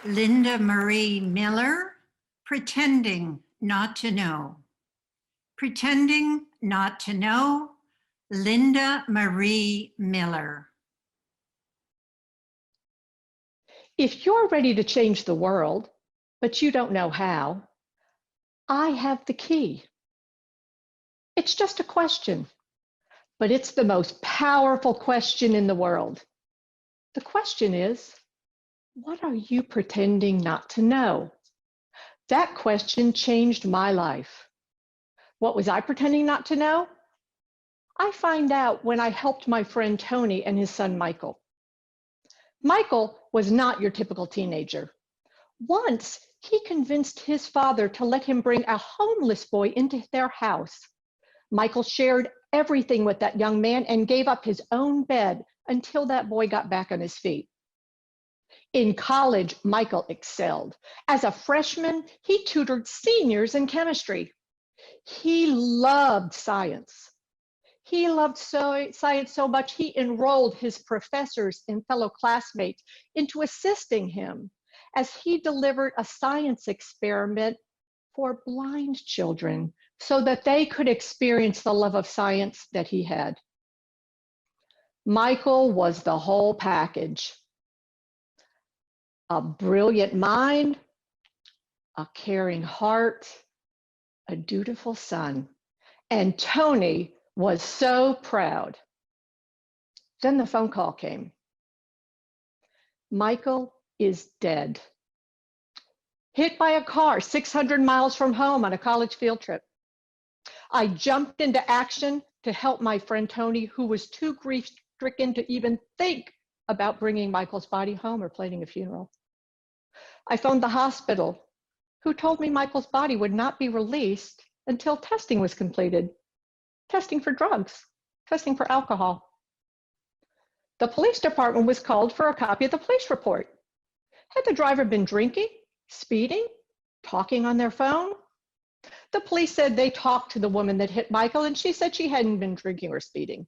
Linda Marie Miller, Pretending Not to Know. Pretending Not to Know, Linda Marie Miller. If you're ready to change the world, but you don't know how, I have the key. It's just a question, but it's the most powerful question in the world. The question is, what are you pretending not to know? That question changed my life. What was I pretending not to know? I find out when I helped my friend Tony and his son Michael. Michael was not your typical teenager. Once, he convinced his father to let him bring a homeless boy into their house. Michael shared everything with that young man and gave up his own bed until that boy got back on his feet. In college, Michael excelled. As a freshman, he tutored seniors in chemistry. He loved science. He loved science so much, he enrolled his professors and fellow classmates into assisting him as he delivered a science experiment for blind children so that they could experience the love of science that he had. Michael was the whole package. A brilliant mind, a caring heart, a dutiful son, and Tony was so proud. Then the phone call came. Michael is dead. Hit by a car 600 miles from home on a college field trip. I jumped into action to help my friend Tony, who was too grief-stricken to even think about bringing Michael's body home or planning a funeral. I phoned the hospital, who told me Michael's body would not be released until testing was completed. Testing for drugs, testing for alcohol. The police department was called for a copy of the police report. Had the driver been drinking, speeding, talking on their phone? The police said they talked to the woman that hit Michael and she said she hadn't been drinking or speeding.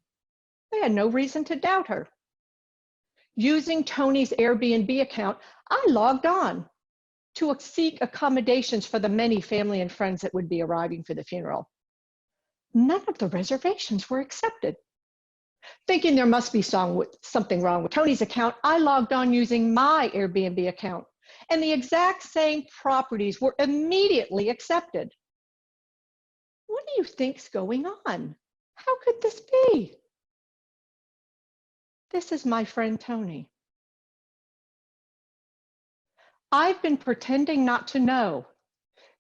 They had no reason to doubt her. Using Tony's Airbnb account, I logged on to seek accommodations for the many family and friends that would be arriving for the funeral. None of the reservations were accepted. Thinking there must be something wrong with Tony's account, I logged on using my Airbnb account, and the exact same properties were immediately accepted. What do you think's going on? How could this be? This is my friend Tony. I've been pretending not to know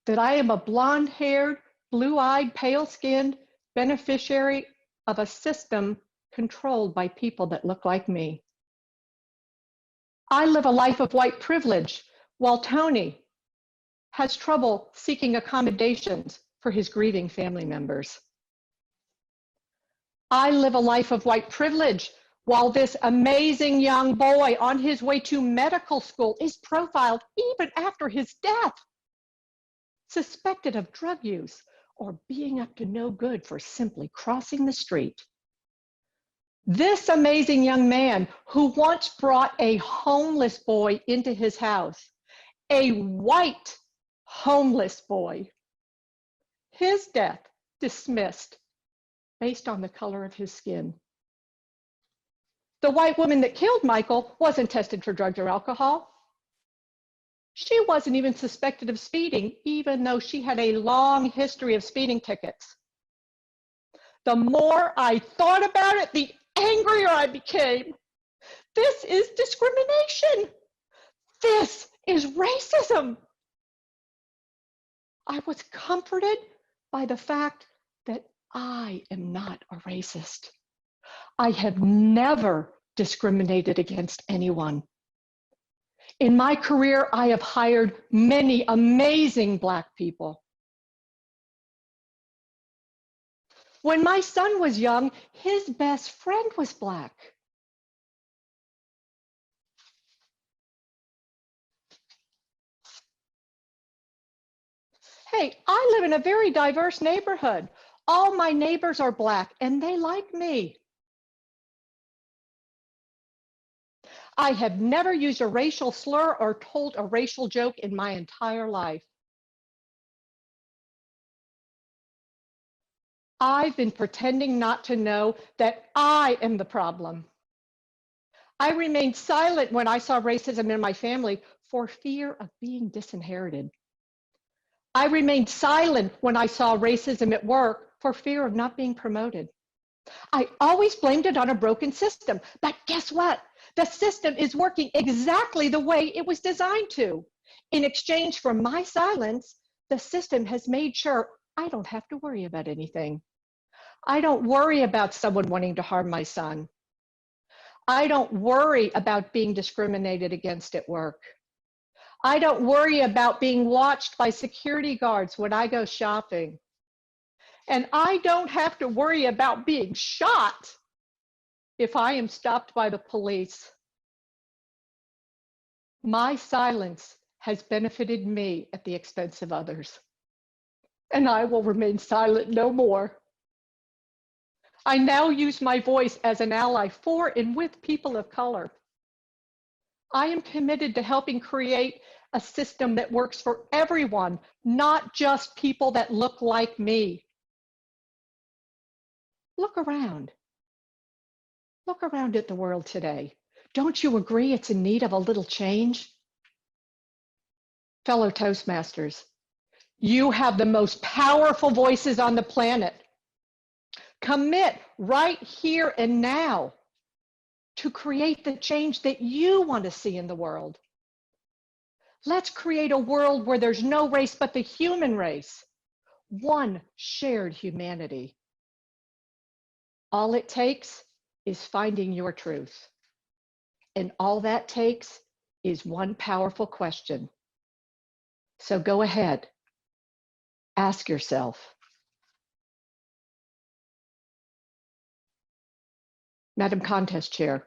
that I am a blonde-haired, blue-eyed, pale-skinned beneficiary of a system controlled by people that look like me. I live a life of white privilege while Tony has trouble seeking accommodations for his grieving family members. I live a life of white privilege while this amazing young boy on his way to medical school is profiled even after his death, suspected of drug use or being up to no good for simply crossing the street. This amazing young man who once brought a homeless boy into his house, a white homeless boy, his death dismissed based on the color of his skin. The white woman that killed Michael wasn't tested for drugs or alcohol. She wasn't even suspected of speeding, even though she had a long history of speeding tickets. The more I thought about it, the angrier I became. This is discrimination. This is racism. I was comforted by the fact that I am not a racist. I have never discriminated against anyone. In my career, I have hired many amazing Black people. When my son was young, his best friend was Black. Hey, I live in a very diverse neighborhood. All my neighbors are Black and they like me. I have never used a racial slur or told a racial joke in my entire life. I've been pretending not to know that I am the problem. I remained silent when I saw racism in my family for fear of being disinherited. I remained silent when I saw racism at work for fear of not being promoted. I always blamed it on a broken system, but guess what? The system is working exactly the way it was designed to. In exchange for my silence, the system has made sure I don't have to worry about anything. I don't worry about someone wanting to harm my son. I don't worry about being discriminated against at work. I don't worry about being watched by security guards when I go shopping. And I don't have to worry about being shot if I am stopped by the police. My silence has benefited me at the expense of others, and I will remain silent no more. I now use my voice as an ally for and with people of color. I am committed to helping create a system that works for everyone, not just people that look like me. Look around. Look around at the world today. Don't you agree it's in need of a little change? Fellow Toastmasters, you have the most powerful voices on the planet. Commit right here and now to create the change that you want to see in the world. Let's create a world where there's no race but the human race, one shared humanity. All it takes is finding your truth. And all that takes is one powerful question. So go ahead, ask yourself. Madam Contest Chair,